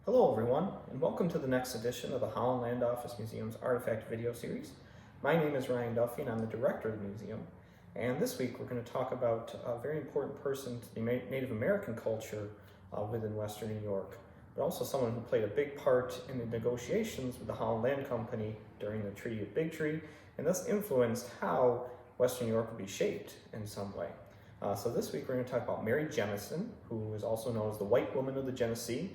Hello everyone, and welcome to the next edition of the Holland Land Office Museum's Artifact Video Series. My name is Ryan Duffy and I'm the director of the museum. And this week we're going to talk about a very important person to the Native American culture within Western New York, but also someone who played a big part in the negotiations with the Holland Land Company during the Treaty of Big Tree, and thus influenced how Western New York would be shaped in some way. So this week we're going to talk about Mary Jemison, who is also known as the White Woman of the Genesee,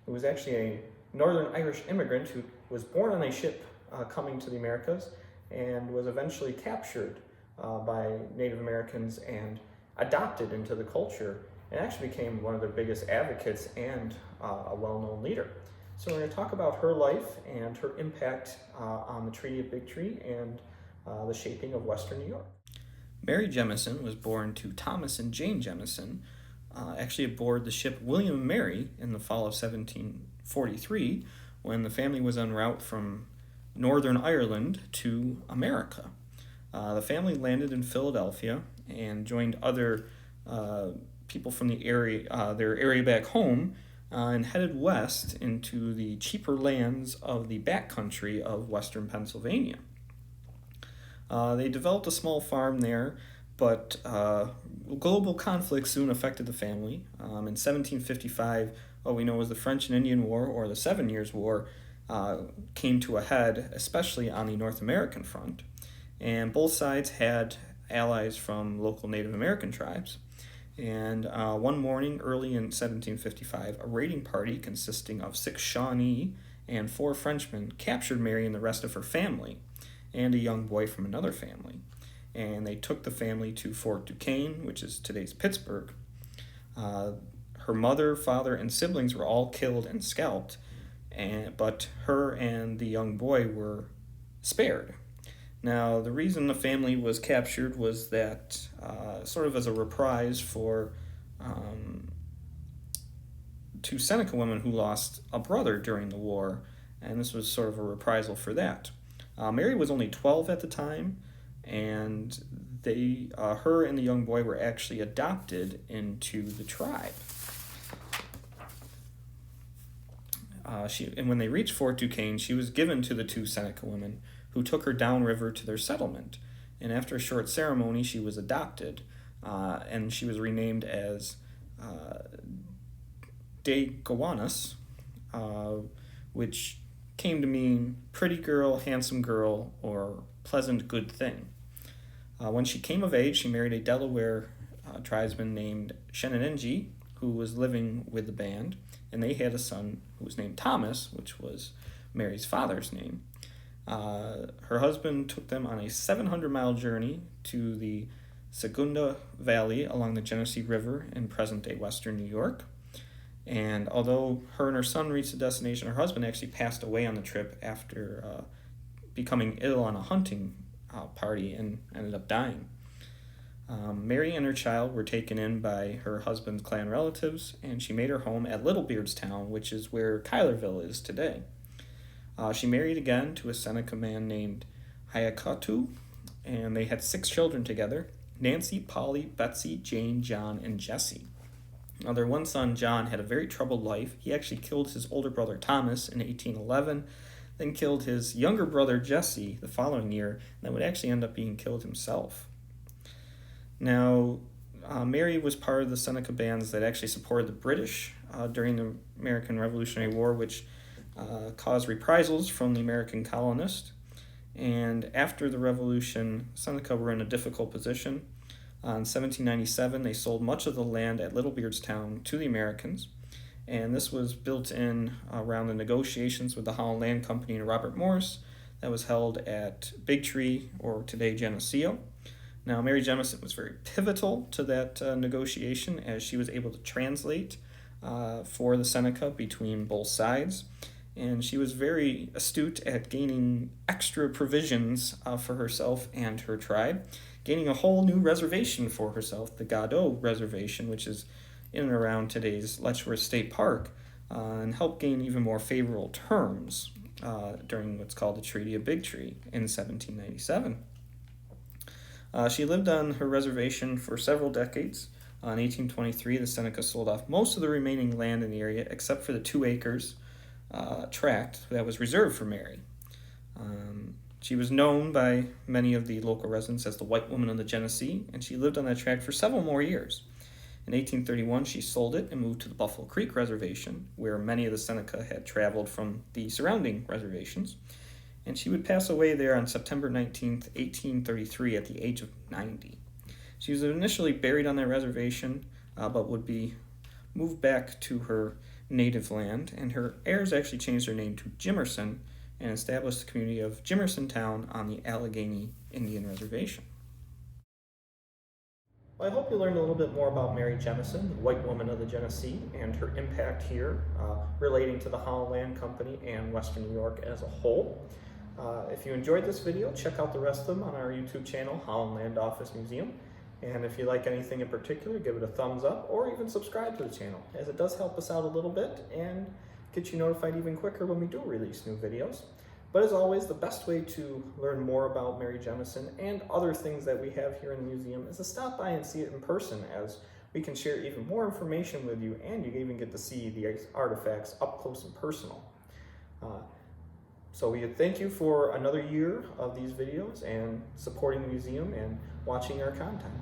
who was actually a Northern Irish immigrant who was born on a ship coming to the Americas and was eventually captured by Native Americans and adopted into the culture and actually became one of their biggest advocates and a well-known leader. So we're going to talk about her life and her impact on the Treaty of Big Tree and the shaping of Western New York. Mary Jemison was born to Thomas and Jane Jemison, actually aboard the ship William and Mary in the fall of 1743, when the family was en route from Northern Ireland to America. The family landed in Philadelphia and joined other people from the area, their area back home, and headed west into the cheaper lands of the backcountry of western Pennsylvania. They developed a small farm there, but global conflict soon affected the family. In 1755, what we know as the French and Indian War, or the 7 Years' War, came to a head, especially on the North American front. And both sides had allies from local Native American tribes. And one morning, early in 1755, a raiding party consisting of 6 Shawnee and 4 Frenchmen captured Mary and the rest of her family, and a young boy from another family. And they took the family to Fort Duquesne, which is today's Pittsburgh. Her mother, father, and siblings were all killed and scalped, but her and the young boy were spared. Now, the reason the family was captured was that, sort of as a reprise for 2 Seneca women who lost a brother during the war, and this was sort of a reprisal for that. Mary was only 12 at the time, and her and the young boy were actually adopted into the tribe. And when they reached Fort Duquesne, she was given to the 2 Seneca women, who took her downriver to their settlement. And after a short ceremony, she was adopted, and she was renamed as De Gowanus, which came to mean pretty girl, handsome girl, or pleasant good thing. When she came of age, she married a Delaware tribesman named Shawnee, who was living with the band, and they had a son who was named Thomas, which was Mary's father's name. Her husband took them on a 700-mile journey to the Genesee Valley along the Genesee River in present-day western New York. And although her and her son reached the destination, her husband actually passed away on the trip after becoming ill on a hunting party and ended up dying. Mary and her child were taken in by her husband's clan relatives, and she made her home at Little Beardstown, which is where Cuylerville is today. She married again to a Seneca man named Hayakatu, and they had 6 children together: Nancy, Polly, Betsy, Jane, John, and Jesse. Now, their one son, John, had a very troubled life. He actually killed his older brother, Thomas, in 1811, then killed his younger brother, Jesse, the following year, and then would actually end up being killed himself. Now, Mary was part of the Seneca bands that actually supported the British during the American Revolutionary War, which caused reprisals from the American colonists. And after the Revolution, Seneca were in a difficult position. In 1797, they sold much of the land at Little Beardstown to the Americans, and this was built in around the negotiations with the Holland Land Company and Robert Morris that was held at Big Tree, or today Geneseo. Now, Mary Jemison was very pivotal to that negotiation, as she was able to translate for the Seneca between both sides, and she was very astute at gaining extra provisions for herself and her tribe, gaining a whole new reservation for herself, the Godot Reservation, which is in and around today's Letchworth State Park, and helped gain even more favorable terms during what's called the Treaty of Big Tree in 1797. She lived on her reservation for several decades. In 1823, the Seneca sold off most of the remaining land in the area, except for the 2 acres tract that was reserved for Mary. She was known by many of the local residents as the White Woman of the Genesee, and she lived on that tract for several more years. In 1831, she sold it and moved to the Buffalo Creek Reservation, where many of the Seneca had traveled from the surrounding reservations. And she would pass away there on September 19th, 1833, at the age of 90. She was initially buried on that reservation, but would be moved back to her native land, and her heirs actually changed their name to Jemison and established the community of Jemison Town on the Allegheny Indian Reservation. Well, I hope you learned a little bit more about Mary Jemison, the White Woman of the Genesee, and her impact here relating to the Holland Land Company and Western New York as a whole. If you enjoyed this video, check out the rest of them on our YouTube channel, Holland Land Office Museum. And if you like anything in particular, give it a thumbs up or even subscribe to the channel, as it does help us out a little bit and get you notified even quicker when we do release new videos. But as always, the best way to learn more about Mary Jemison and other things that we have here in the museum is to stop by and see it in person, as we can share even more information with you, and you even get to see the artifacts up close and personal. So we thank you for another year of these videos and supporting the museum and watching our content.